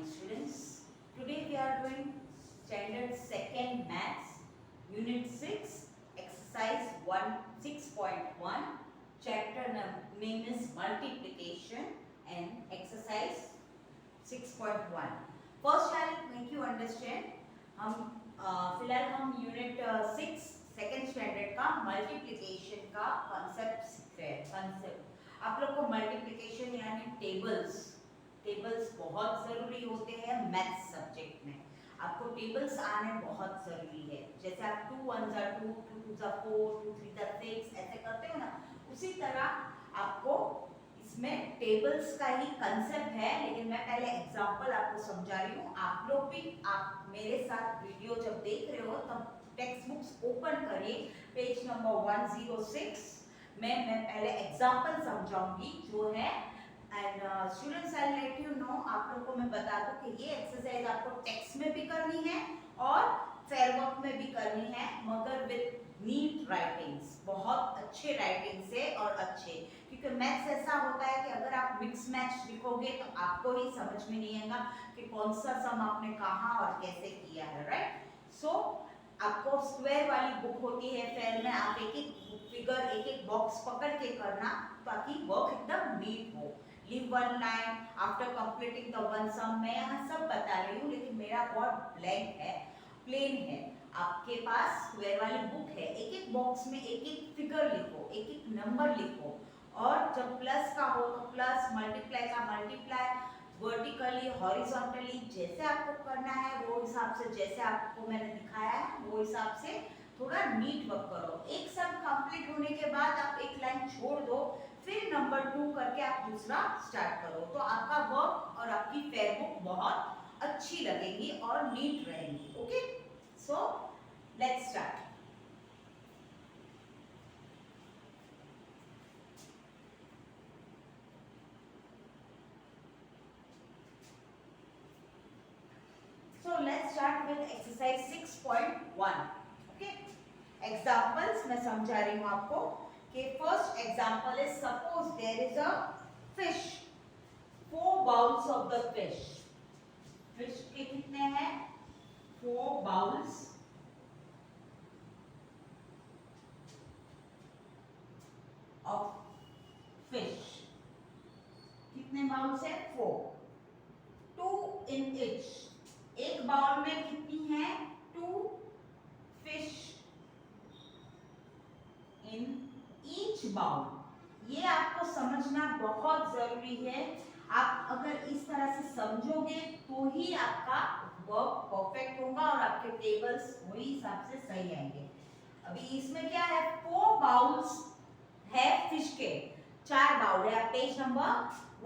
students. Today we are doing standard 2nd maths unit 6 exercise 6.1 chapter name is multiplication and exercise 6.1. First I'll make you understand हम फिलहाल हम unit 6 second standard का multiplication का concept सीख रहे हैं. Concept आप लोग को मल्टीप्लिकेशन यानी टेबल्स बहुत ज़रूरी होते हैं मैथ्स सब्जेक्ट में. आपको टेबल्स आने बहुत ज़रूरी है. जैसे आप 2 1 2 2 2 4 2 3 6 ऐसे करते हो ना, उसी तरह आपको इसमें टेबल्स का ही कंसेप्ट है. लेकिन मैं पहले एग्जांपल आपको समझा रही हूँ. आप लोग भी आप मेरे साथ वीडियो जब देख रहे हो तब टेक्स्ट बुक्स ओपन करिए, पेज नंबर 106 में मैं पहले एग्जांपल समझाऊंगी जो है. And students I let you know, आप लोगों को मैं बता दूं कि ये एक्सरसाइज आपको टेक्स्ट में भी करनी है और फेयर वर्क में भी करनी है, मगर विद नीट राइटिंग्स, बहुत अच्छे राइटिंग से और अच्छे. क्योंकि मैथ्स ऐसा होता है कि अगर आप मिक्स मैच लिखोगे तो आपको ही समझ में नहीं आएगा कि कौन सा सम आपने कहाँ और कैसे किया है. राइट. सो आपको स्क्वायर वाली बुक होती है, फेयर में आप एक एक फिगर एक एक बॉक्स पकड़ के करना ताकि वर्क एकदम नीट हो. Leave one line after completing the one sum. मैं यहाँ सब बता रही हूँ लेकिन मेरा बोर्ड ब्लैंक है, प्लेन है. आपके पास स्क्वायर वाली बुक है, एक एक बॉक्स में एक एक फिगर लिखो, एक एक नंबर लिखो, और जब प्लस का हो तो प्लस, मल्टीप्लाई का मल्टीप्लाई, वर्टिकली हॉरिजॉन्टली जैसे आपको करना है वो हिसाब से, जैसे आपको मैंने दिखाया है वो हिसाब से थोड़ा नीट वर्क करो. एक सम कंप्लीट होने के बाद आप एक लाइन छोड़ दो, फिर नंबर 2 करके आप दूसरा स्टार्ट करो, तो आपका वर्क और आपकी फेयर बुक बहुत अच्छी लगेगी और नीट रहेगी. Okay, so let's start. So let's start with exercise 6.1. Okay, examples मैं समझा रही हूँ आपको कि first example is suppose there is a fish, 4 bowls of the fish. Fish के कितने हैं? 4 bowls of fish. कितने बाउल्स है? 4. 2 in each. एक बाउल में कितनी है? 2 फिश इन ईच बाउल. ये आपको समझना बहुत जरूरी है. आप अगर इस तरह से समझोगे तो ही आपका वर्क परफेक्ट होगा और आपके टेबल्स वही हिसाब से सही आएंगे. अभी इसमें क्या है? 4 बाउल्स है फिश के, 4 बाउल है. आप पेज नंबर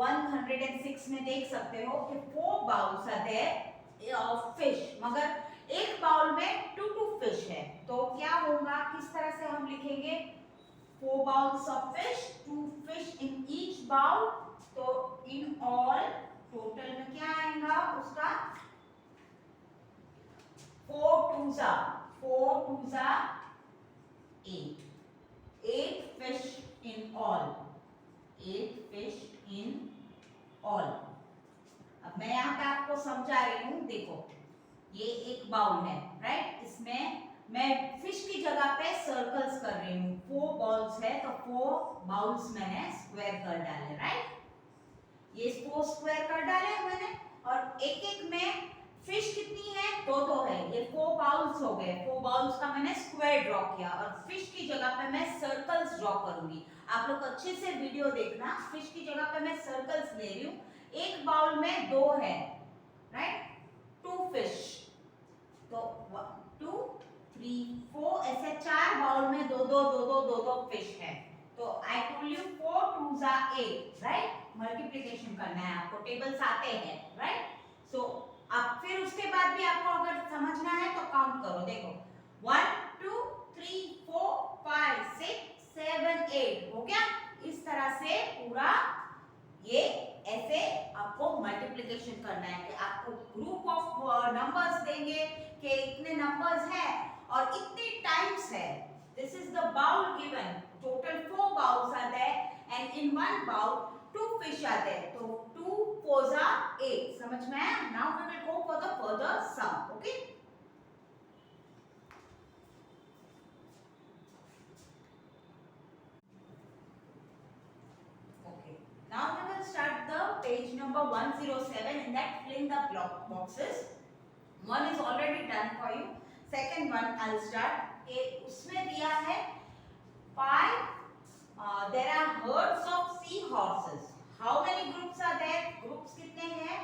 106 में देख सकते हो कि 4 bowls are there of fish, मगर एक बाउल में 2 फिश है. तो क्या होगा, किस तरह से हम लिखेंगे? 4 bowls of fish, 2 fish in each bowl. तो इन ऑल टोटल में क्या आएगा उसका? 4 2 8. 8 fish in all. 8 fish in all. अब मैं यहाँ पे आपको समझा रही हूँ. देखो ये एक बाउल है, राइट. इसमें मैं फिश की जगह पे सर्कल्स कर रही हूँ. 4 बाउल्स है तो 4 बाउल्स मैंने स्क्वायर कर डाले, राइट. ये 4 स्क्वायर कर डाले मैंने, और एक एक में फिश कितनी है? 2 है. ये 4 बाउल्स हो गए. 4 बाउल्स का मैंने स्क्वायर ड्रॉ किया और फिश की जगह पे मैं सर्कल्स ड्रॉ करूंगी. आप लोग अच्छे से वीडियो देखना. फिश की जगह पे मैं सर्कल्स ले रही हूँ. एक बाउल में 2 है, राइट. 2 फिश, तो 1 2 3 4 ऐसे 4 बाउल में 2 फिश है. तो I told you 4 2 8, right. Multiplication करना है आपको, टेबल्स आते हैं, राइट. सो अब फिर उसके बाद भी आपको अगर समझना है तो काउंट करो. देखो 1 2 3 4 5 6 7 8 हो गया. इस तरह से पूरा ये ऐसे आपको मल्टीप्लिकेशन करना है कि आपको ग्रुप ऑफ नंबर्स देंगे कि इतने नंबर्स हैं और इतने टाइम्स है. This is the bowl given. Total 4 bowls are there and in one bowl 2 fish are there. So 2 fours are 8. समझ में आया? Now we will go for the further sum. Okay? Now we will start the page number 107. In that, fill in the block boxes. One is already done for you. Second one I'll start. उसमें दिया है 5. There are herds of seahorses. How many groups are there? Groups कितने हैं?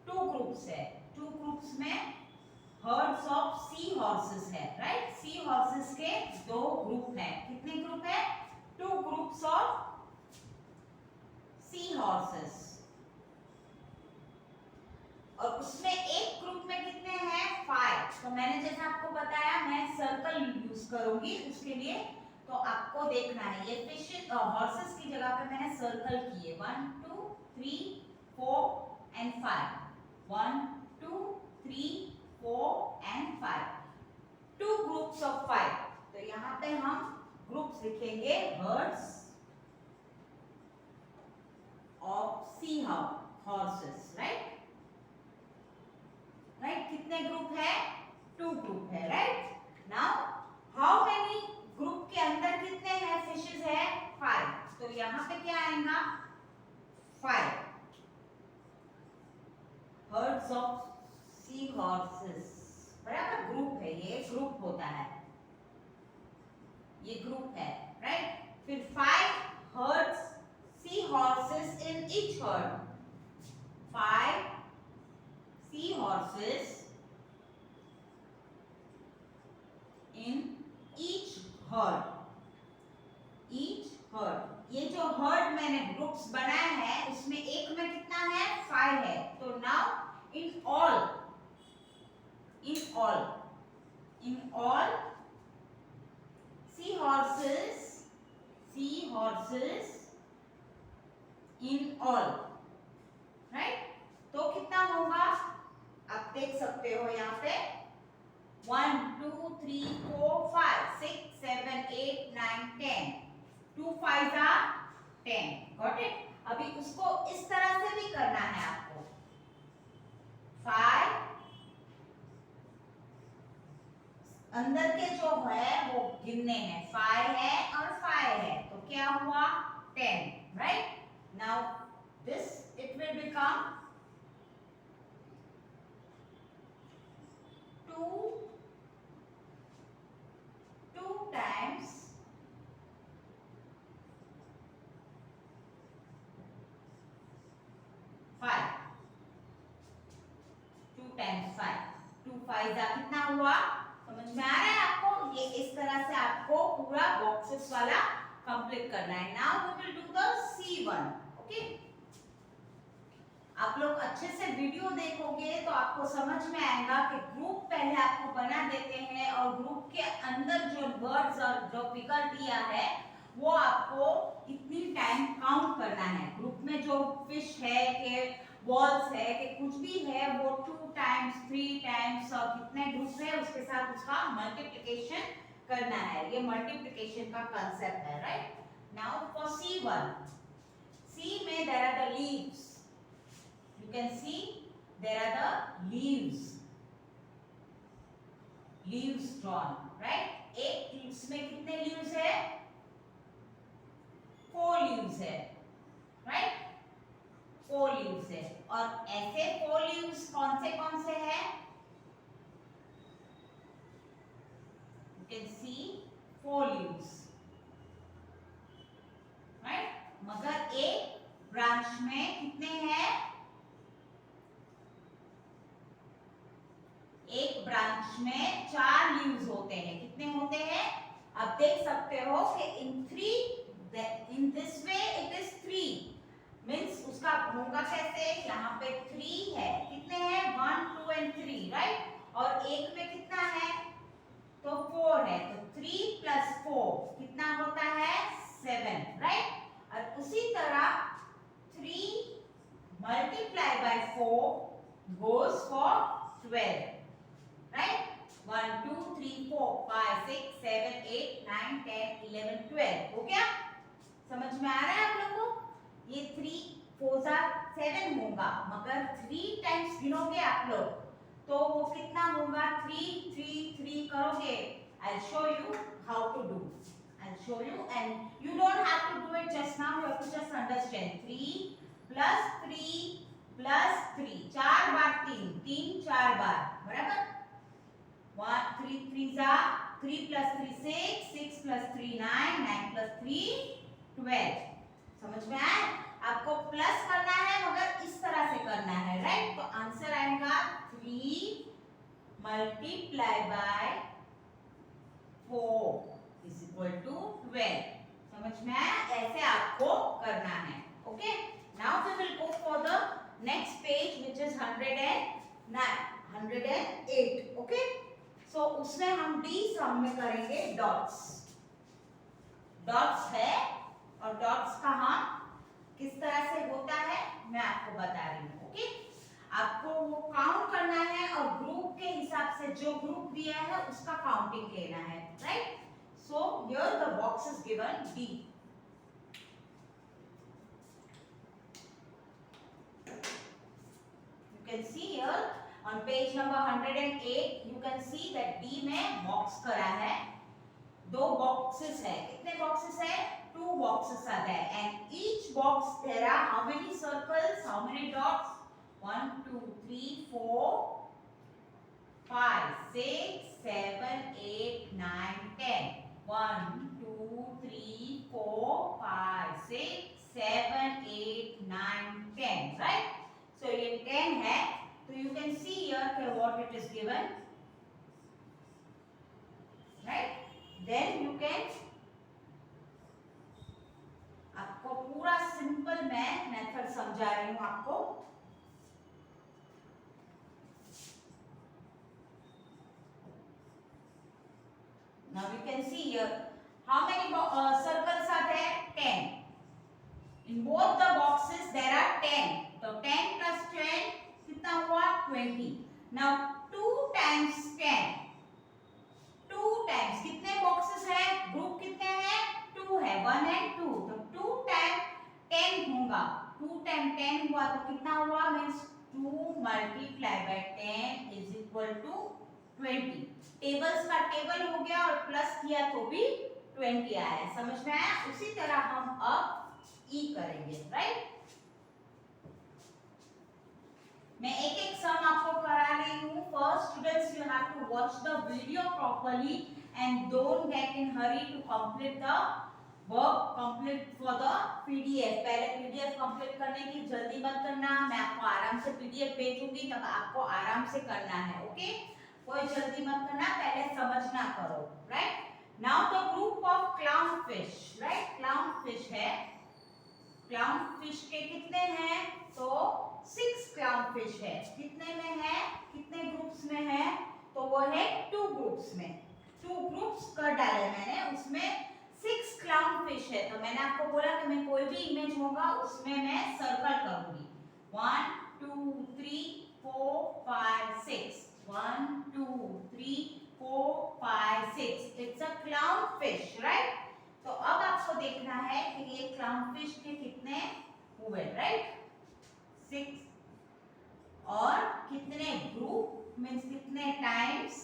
2 groups है. 2 groups में herds of seahorses है, right? Seahorses के 2 group हैं. कितने group है? 2 groups of seahorses. और उसमें एक ग्रुप में कितने हैं? 5. तो मैंने जैसा आपको बताया, मैं सर्कल यूज करूंगी उसके लिए. तो आपको देखना है, ये फिश हॉर्सेस की जगह पे मैंने सर्कल किए 1 2 3 4 एंड 5. 1 2 3 4 एंड 5. 2 groups of 5. तो यहाँ पे हम ग्रुप्स लिखेंगे hertz of C horses. Right? कितने ग्रुप है? 2 ग्रुप है. Right? Now how many group के अंदर कितने हैं फिशेस है? 5. तो यहाँ पे क्या आएगा? 5 हर्ड्स ऑफ सी हॉर्सेस. बराबर? ग्रुप है, ये ग्रुप होता है, ये ग्रुप है. राइट? फिर 5 hertz C horses in each heard. 5 C horses in each heard. Each heard, ये जो हर्ड मैंने ग्रुप्स बनाए हैं उसमें एक में कितना है? 5 है. तो now in all seahorses in all. Right? तो कितना होगा? आप देख सकते हो यहाँ पे 1 2 3 4 5 6 7 8 9 10. 2 5s are 10. Got it? अभी उसको इस तरह से भी करना है आपको. 5 अंदर के जो है वो गिनने हैं. 5 है और 5 है, तो क्या हुआ? 10. Right? Now this it will become 2 times 5. 2 times 5. 2 5 कितना हुआ? समझ में आ रहा है आपको? ये इस तरह से आपको पूरा बॉक्सेस वाला कंप्लीट करना है. Now we will do the C1. Okay? आप लोग अच्छे से वीडियो देखोगे तो आपको समझ में आएगा कि ग्रुप पहले आपको बना देते हैं और ग्रुप के अंदर जो वर्ड्स और जो फिगर दिया है वो आपको इतनी टाइम काउंट करना है. ग्रुप में जो फिश है के बॉल्स है कि कुछ भी है वो 2 टाइम्स 3 टाइम्स और कितने ग्रुप है उसके साथ उसका मल्टीप्लिकेशन करना है. ये मल्टीप्लिकेशन का कांसेप्ट है. Right? Now for C1. C में there are the leaves. You can see there are the leaves drawn. Right? एक इसमें कितने leaves है? 4 leaves है. Right? 4 leaves है. और ऐसे 4 leaves कौन से हैं? You can see 4 leaves. Right? मगर एक ब्रांच में कितने हैं? एक ब्रांच में 4 लीव्स होते हैं. कितने होते हैं? आप देख सकते हो कि in this way it is 3. Means उसका होगा कैसे? यहाँ पे 3 है. कितने हैं? 1 2 and 3. राइट? और एक में कितना है? तो 4 है. तो 3 plus 4 कितना होता है? 7. राइट? और उसी तरह 3 multiplied by 4 goes for 12. Right? 1 2 3 4 5 6 7 8 9 10 11 12. हो गया? समझ में आ रहा है आप लोगों को? ये 3 4 7 होगा, मगर 3 टाइम्स गिनोगे आप लोग तो वो कितना होगा, 3 3 3 करोगे. I'll show you how to do. I'll show you and you don't have to do it just now. You have to just understand. 3 plus 3 plus 3. 4 बार 3 3 4 बार बराबर. 1 3 3 जा 3 plus 3 6 6 plus 3 9 9 plus 3 12. समझ में आया? आपको प्लस करना है मगर इस तरह से करना है, राइट? तो आंसर आएगा 3 multiply by 4 is equal to 12. समझ में आया? ऐसे आपको करना है. Okay, now we will go for the next page which is 108. Okay, so उसमें हम डी सम में करेंगे डॉट्स. डॉट्स है और डॉट्स का हम किस तरह से होता है मैं आपको बता रही हूँ. ओके, आपको वो काउंट करना है और ग्रुप के हिसाब से जो ग्रुप दिया है उसका काउंटिंग लेना है, right? So here the box is given D. You can see here on page number 108 you can see that D में बॉक्स करा है. 2 बॉक्सेस है. कितने बॉक्सेस है? 2 boxes are there and each box there are how many circles, how many dots? 1 2 3 4 5 6 7 8 9 10. 1 2 3 4 5 6 7 8 9 10, right? So ये 10 है तो you can see here okay, what it is given, right? Then you can आपको पूरा simple मैं method समझा रही हूं आपको. Now you can see here how many circles are there? 10. In both the boxes there are 10. So 10 plus 10 कितना हुआ? 20. Now 2 times 10. 2 times कितने बॉक्सेस है? ग्रुप कितने हैं? 2 है, 1 and 2. तो 2 टाइम 10 होगा. 2 टाइम 10 हुआ तो कितना हुआ? Means 2 multiply by 10 is equal to 20. Tables का टेबल हो गया और प्लस किया तो भी 20 आया. समझ में आया? उसी तरह हम अब ई करेंगे, राइट? मैं एक एक सम आपको करा रही हूँ. First students you have to watch the video properly and don't get in hurry to complete the work, complete for the PDF. पहले PDF कंप्लीट करने की जल्दी मत करना. मैं आपको आराम से PDF भेजूंगी तब आपको आराम से करना है. ओके, कोई जल्दी मत करना, पहले समझना करो, right? Now the group of clown fish, right? Clown fish है. क्लाउन फिश के कितने हैं? तो 6 क्लाउन फिश है. कितने में है? कितने ग्रुप्स में है? तो वो है 2 ग्रुप्स में. 2 ग्रुप्स कर डाले मैंने, उसमें 6 क्लाउन फिश है. तो मैंने आपको बोला कि मैं कोई भी इमेज होगा उसमें मैं सर्कल करूंगी. 1 2 3 4 5 6. 1 2 3 4 5 6. It's a clown fish, right? तो अब आपको देखना है कि ये क्लाउन फिश के कितने हुए, राइट? 6. और कितने ग्रुप मींस कितने टाइम्स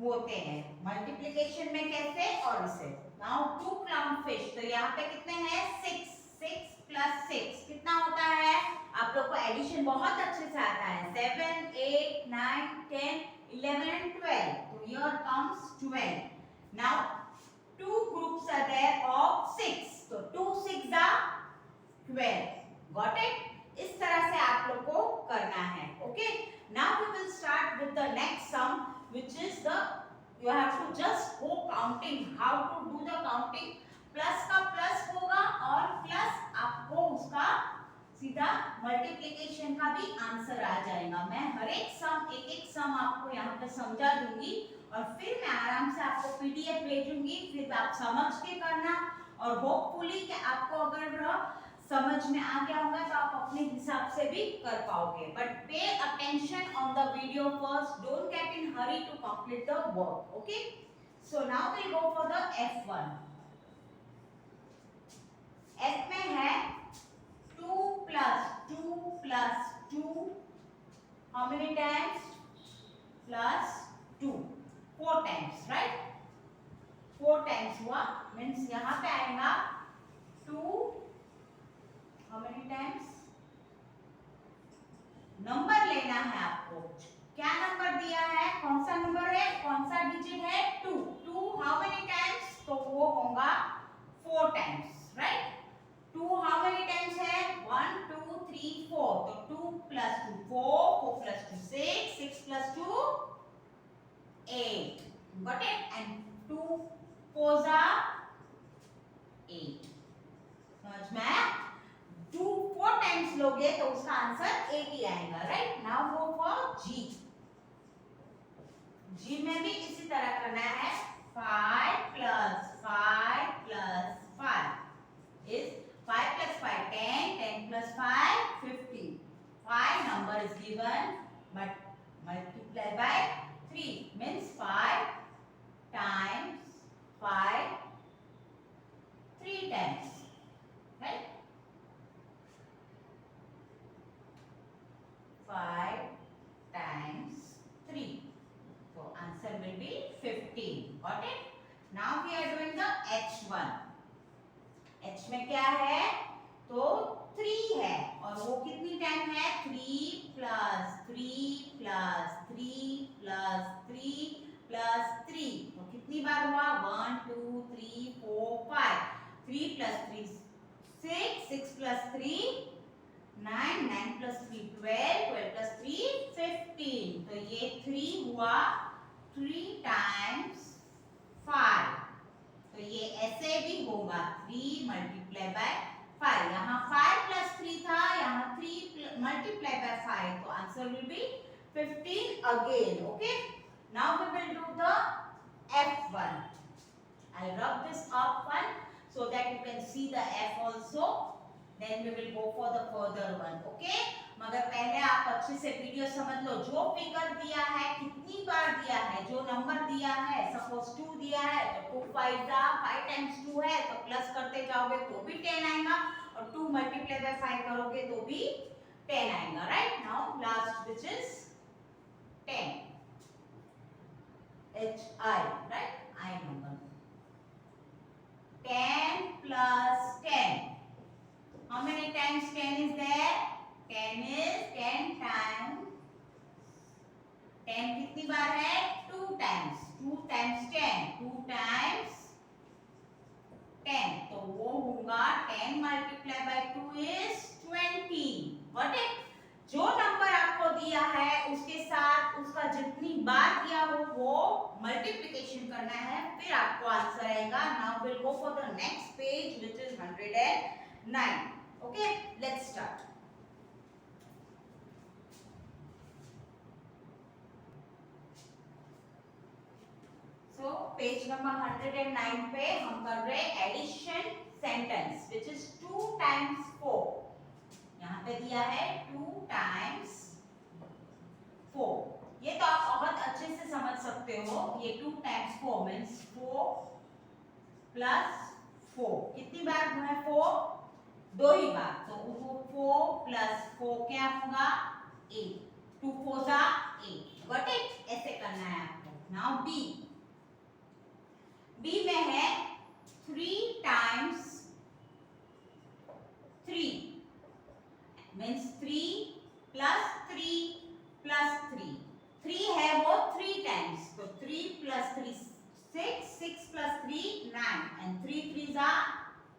होते हैं. मल्टीप्लिकेशन में कैसे और इसे. नाउ 2 क्लाउन फिश, तो यहाँ पे कितने हैं? 6. 6 प्लस 6 कितना होता है? आप लोग को एडिशन बहुत अच्छे से आता है. 7 8 9 10 11 and 12. तो here comes 12. Now 2 groups are there of 6. तो 2 6 are 12. Got it? इस तरह से आप लोग को करना है. Okay, now we will start with the next sum which is the you have to just go counting. How to do the counting? Plus का प्लस होगा और प्लस आपको उसका सीधा मल्टीप्लिकेशन का भी आंसर आ जाएगा. मैं हर एक सम आपको यहाँ पे समझा दूंगी और फिर मैं आराम से आपको पीडीएफ भेजूंगी. फिर आप समझ के करना और होपफुली कि आपको अगर समझ में आ गया होगा तो आप अपने हिसाब से भी कर पाओगे. But pay attention on the video first. Don't get in hurry to complete the work. Okay, so now we go for the F1. F में है 2 plus 2 how many times plus 2 4 times right 4 times हुआ means यहाँ पे आएगा 2 how many times number लेना है आपको क्या नंबर दिया है कौन सा नंबर है कौन सा डिजिट है 2 2 हाउ मेनी टाइम्स तो वो होगा 4 times right 2 how many times है 1 2 3 4 तो 2 plus 2 4 4 plus 2 6 6 plus 2 8 got it and 2 4s are 8 समझ में आया 2 4 टाइम्स लोगे तो उसका आंसर 80 आएगा राइट नाउ गो फॉर जी जी में भी इसी तरह करना है 5 plus 5 plus 5 is 5 plus 5 10 10 plus 5 50 5 number is given but multiply by 3 means 5 times 5 3 times right 5 times 3 so answer will be 15 got it now we are doing the h1 h में क्या है तो 3 है और वो कितनी टाइम है 3 plus 3 plus 3 plus 3 plus 3 तो कितनी बार हुआ 1 2 3 4 5 3 plus 3 6 6 plus 3 9 9 plus 3 12 12 plus 3 15 तो ये 3 हुआ 3 times 5 तो ये ऐसे भी होगा 3 multiply by 5 यहाँ 5 plus 3 था यहाँ 3 multiply by 5 तो answer will be 15 again okay now we will do the F1 I'll rub this up one so that you can see the F also then we will go for the further one okay मगर पहले आप अच्छे से video समझ लो जो figure दिया है कितनी बार दिया है जो नंबर दिया है सपोज 2 दिया है तो 2 5 times 2 है तो प्लस करते जाओगे तो भी 10 आएगा और 2 multiply by 5 करोगे तो भी 10 आएगा right now last which is 10 H I right I number 10 plus 10 how many times 10 is there 10 is 10 times 10 कितनी बार है 2 times 2 times 10 2 times 10 तो वो होगा 10 multiply by 2 is 20 got it जो नंबर आपको दिया है उसके साथ उसका जितनी बार दिया हो वो मल्टीप्लिकेशन करना है फिर आपको आंसर आएगा now will go for the next page which is 109 okay let's start so page number 109 पे हम कर रहे हैं addition sentence which is 2 times 4 यहाँ पे दिया है 2 times 4 ये तो आप बहुत अच्छे से समझ सकते हो ये 2 times 4 means 4 plus 4 कितनी बार हुआ है 4 दो ही बार तो वो 4 plus 4 क्या होगा 8 2 4s are 8 got it ऐसे करना है आपको now B में है 3 times 3 means 3 plus 3 plus 3 3 है वो 3 times तो 3 plus 3 6 6 plus 3 9 and 3 3s are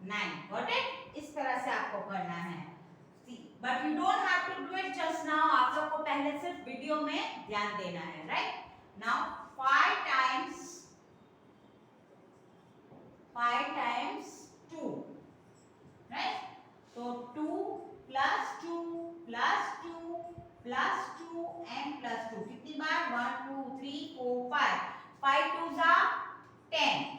9 got it इस तरह से आपको करना है but you don't have to do it just now आप लोग को पहले सिर्फ वीडियो में ध्यान देना है राइट नाउ 5 times 2 राइट तो 2 plus 2 plus 2 plus 2 and plus 2 कितनी बार 1 2 3 4 5 5 2s are 10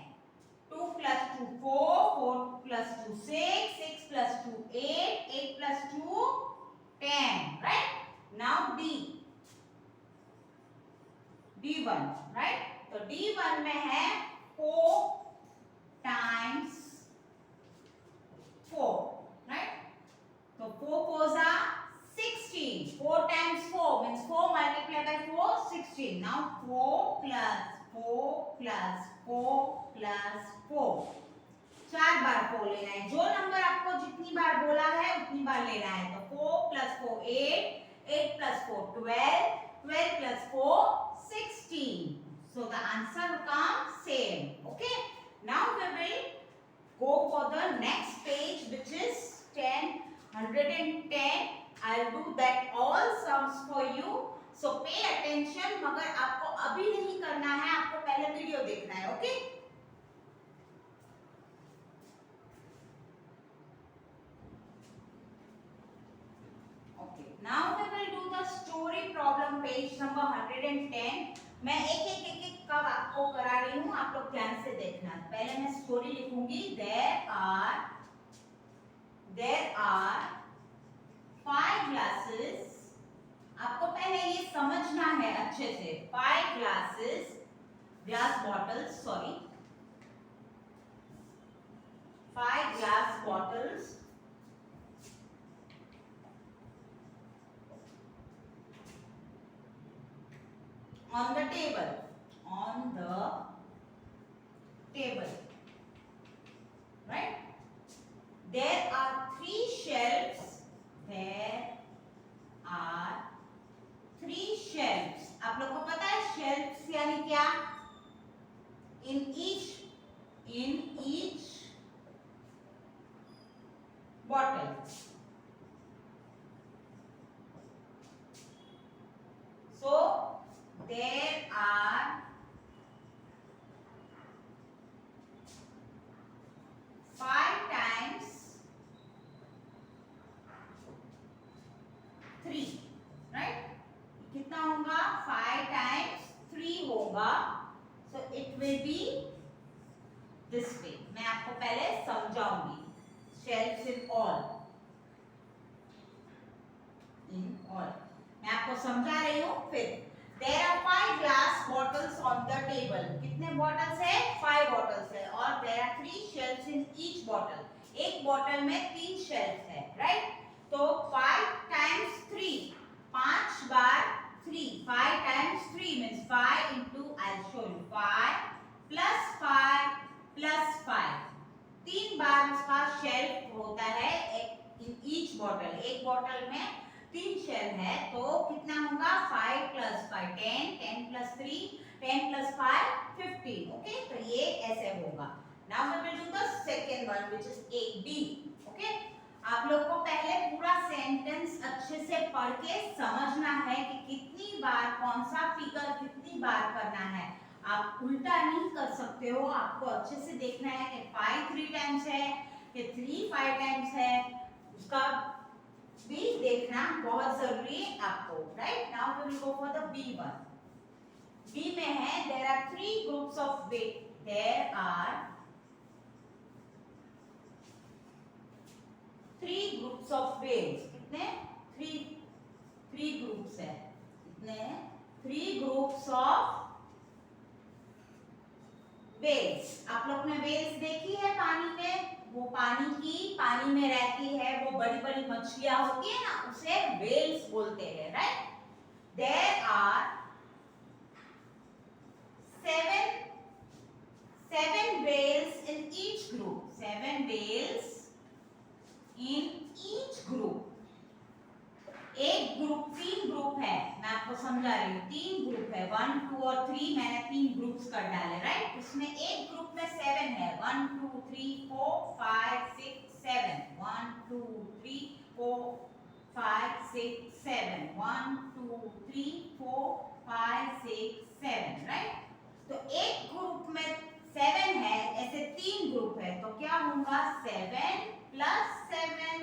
2 plus 2 4 4 plus 2 6 6 plus 2 8 8 plus 2 10 right now D1 right तो D1 में है 4 times 4 जितनी बार बोला है उतनी बार लेना है। तो 4 + 4 8, 8 + 4 12, 12 + 4 16. So the answer comes same. Okay. Now we will go for the next page, which is 110. I'll do that all sums for you. So pay attention. मगर आपको अभी नहीं करना है, आपको पहले वीडियो देखना है. Okay. Now we will do the story problem, page number 110. मैं एक का आपको करा रही हूँ, आप लोग ध्यान से देखना. पहले मैं स्टोरी लिखूंगी. There are 5 glasses. आपको पहले ये समझना है अच्छे से. 5 glasses, glass bottles, sorry. 5 glass bottles on the table. Right? There are 3 shelves. आप लोग को पता है shelves यानी क्या? In each bottle. So there are 5 times 3, right? कितना होगा? 5 times 3 होगा. So it will be this way. मैं आपको पहले समझाऊंगी. Shelves in all. मैं आपको समझा रही हूँ. फिर There are 5 glass bottles on the table. कितने bottles है? 5 bottles है. और there are 3 shelves in each bottle. एक bottle में 3 shelves है, right? तो 5 times 3, 5 bar 3. 5 times 3 means 5 into, I'll show you, 5 plus 5 plus 5. 3 बार उसका shelf होता है in each bottle. एक bottle में 3 शेल है, तो कितना होगा? 5 + 5 10, 10 + 3 10 + 5 15. ओके, तो ये ऐसे होगा. Now we will do the second one, which is A B. Okay, आप लोग को पहले पूरा सेंटेंस अच्छे से पढ़ के समझना है कि कितनी बार कौन सा फिगर कितनी बार करना है. आप उल्टा नहीं कर सकते हो. आपको अच्छे से देखना है कि 5 3 टाइम्स है कि 3 5 टाइम्स है. उसका भी देखना बहुत जरूरी है आपको. Right. Now we will go for the B one. B में है there are 3 groups of weight. There are 3 groups of weights. कितने? 3 ग्रुप्स है. कितने? 3 ग्रुप्स ऑफ वेल्स. आप लोग ने वेल्स देखी है पानी में? वो पानी में रहती है, वो बड़ी बड़ी मछलियां होती है ना, उसे वेल्स बोलते हैं. Right. There are 7 wells in each group. 7 wells in each group. एक ग्रुप 3 ग्रुप है. मैं आपको समझा रही हूँ. 3 ग्रुप है, 1 2 और 3. मैंने 3 ग्रुप्स कर डाले. राइट. उसमें एक ग्रुप में 7 है. 1 2 3 4 5 6 7. 1 2 3 4 5 6 7. 1 2 3 4 5 6 7. राइट. तो एक ग्रुप में 7 है, ऐसे 3 ग्रुप है, तो क्या होगा? 7 + 7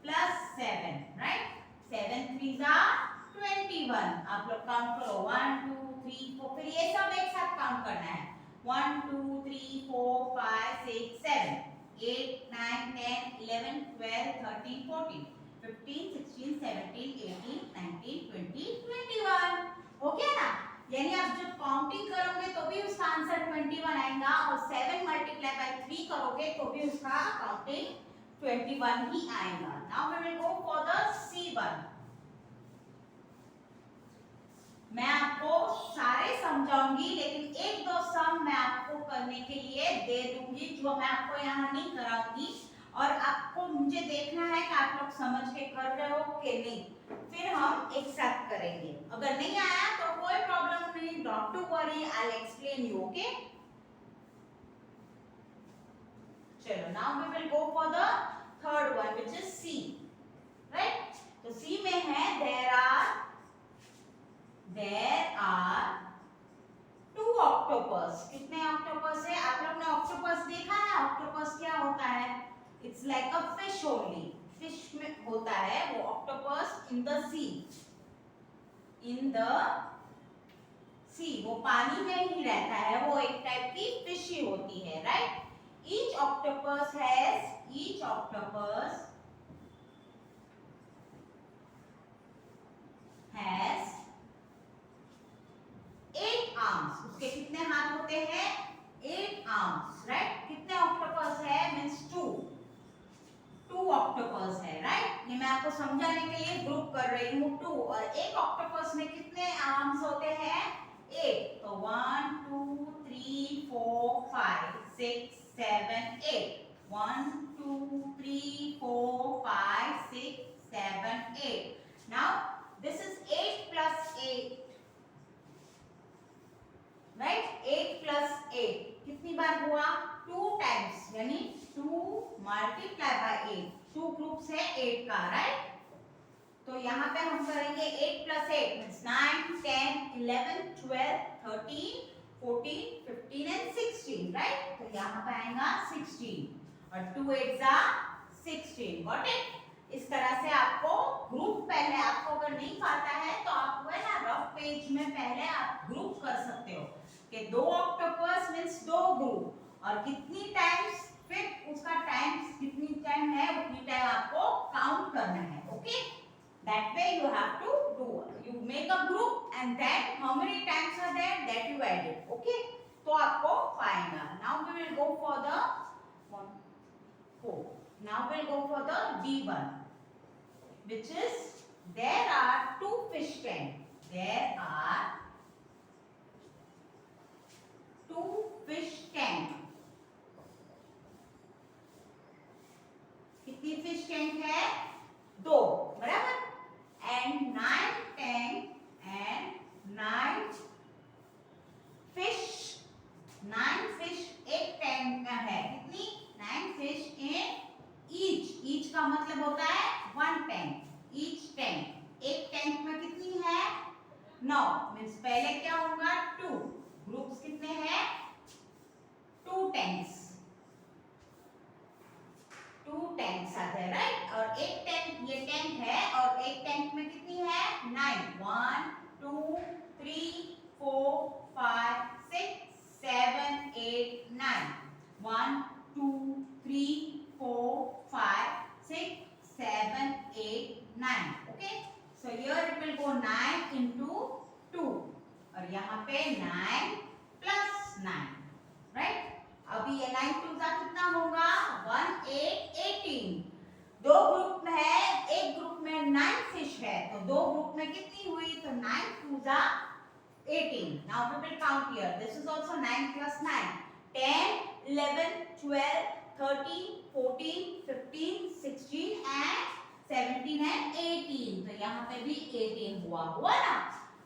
+ 7. राइट. 7 3s are 21. आप लोग काउंट करो. 1 2 3 4. फिर ये सब एक साथ काउंट करना है. 1 2 3 4 5 6 7 8 9 10 11 12 13 14 15 16 17 18 19 20 21. ओके ना? यानी आप जब काउंटिंग करोगे तो भी उसका आंसर 21 आएगा, और 7 × 3 करोगे तो भी उसका काउंटिंग 21 ही आएगा. Now we will go for the C1. मैं आपको सारे समझाऊंगी, लेकिन 1-2 सम मैं आपको करने के लिए दे दूंगी जो मैं आपको यहाँ नहीं कराऊंगी, और आपको मुझे देखना है कि आप लोग समझ के कर रहे हो कि नहीं, फिर हम एक साथ करेंगे। अगर नहीं आया तो कोई प्रॉब्लम नहीं, don't to worry, I will explain you, okay. चलो, now we will go for the third one which is C, right. तो सी में है देयर आर टू ऑक्टोपस। कितने ऑक्टोपस है? आप लोग ने ऑक्टोपस देखा है? ऑक्टोपस क्या होता है? It's like a fish only, fish में होता है वो octopus in the sea, in the sea, वो पानी में ही रहता है, वो एक टाइप की फिश ही होती है, right. Each octopus has 8 arms. उसके कितने हाथ होते हैं? 8 आर्म्स, राइट। कितने ऑक्टोपस है? मींस 2 ऑक्टोपस है, राइट। ये मैं आपको समझाने के लिए ग्रुप कर रही हूँ 2, और एक ऑक्टोपस में कितने आर्म्स होते हैं? 8। तो 1 2 3 4 5 6 7 8, 1 2 3 4 5 6 7 8. Now this is 8 plus 8, right. 8 plus 8 कितनी बार हुआ? 2 टाइम्स, यानी 2 मल्टीप्लाई बाय 8, 2 ग्रुप्स है 8 का, राइट। तो यहाँ पे हम करेंगे 8 प्लस 8 मींस 9 10 11 12 13 14 15 एंड 16, राइट। तो यहाँ पे आएगा 16 और 2 8 16, गॉट इट। इस तरह से आपको ग्रुप, पहले आपको अगर नहीं आता है तो आप वो है ना रफ पेज में पहले आप ग्रुप कर सकते हो कि 2 ऑक्टोपस मींस 2 ग्रुप, और कितनी टाइम्स, फिर उसका टाइम्स कितनी टाइम है उतनी टाइम आपको काउंट करना है, okay. That way you have to do, you make a group and then how many times are there that you add it, okay. तो आपको पाएगा। Now we will go for the 1 4, now we'll go for the D1, which is there are 2 fish tanks. There are 2 fish tanks. कितनी fish tank है? 2, बराबर। And 9 tank and 9 fish, 9 fish एक tank का है। कितनी? 9 फिश इन ईच का मतलब होता है 1 टैंक, ईच टैंक। एक टैंक में कितनी है? 9, मींस पहले क्या होगा? 2 ग्रुप्स कितने हैं? 2 टैंक्स, 2 टैंक्स आते हैं, राइट। और एक टैंक, ये टैंक है, और एक टैंक में कितनी है? 9, 1 2 3 4 5 6 7 8 9, 1 2 3 4 5 6 7 8 9, okay. So here it will go 9 into 2, और यहाँ पे 9 plus 9, right. अभी ये 9 2 का कितना होगा? 1 8 18। 2 ग्रुप में है, एक ग्रुप में 9 फिश है, तो 2 ग्रुप में कितनी हुई? तो 9 2 जा 18. Now we will count here. This is also 9 plus 9. 10, 11, 12, 13, 14, 15, 16 and 17 and 18. तो यहाँ पे भी 18 हुआ ना?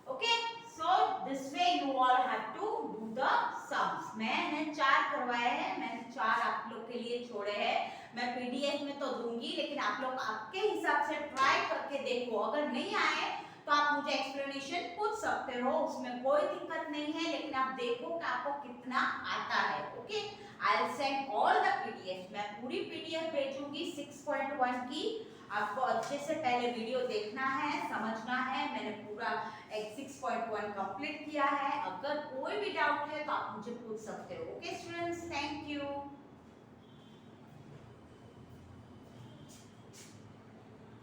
Okay. So this way you all have to do the sums. मैंने 4 करवाए हैं, मैंने 4 आप लोग के लिए छोड़े हैं। मैं PDF में तो दूंगी, लेकिन आप लोग आपके हिसाब से ट्राई करके देखो। अगर नहीं आए तो आप मुझे एक्सप्लेनेशन पूछ सकते हो, उसमें कोई दिक्कत नहीं है, लेकिन आप देखो कि आपको कितना आता है, okay. I will send all the PDF, मैं पूरी PDF भेजूंगी 6.1 की। आपको अच्छे से पहले वीडियो देखना है, समझना है। मैंने पूरा 6.1 कंप्लीट किया है। अगर कोई भी डाउट है तो आप मुझे पूछ सकते हो, ओके स्टूडेंट्स, थैंक यू।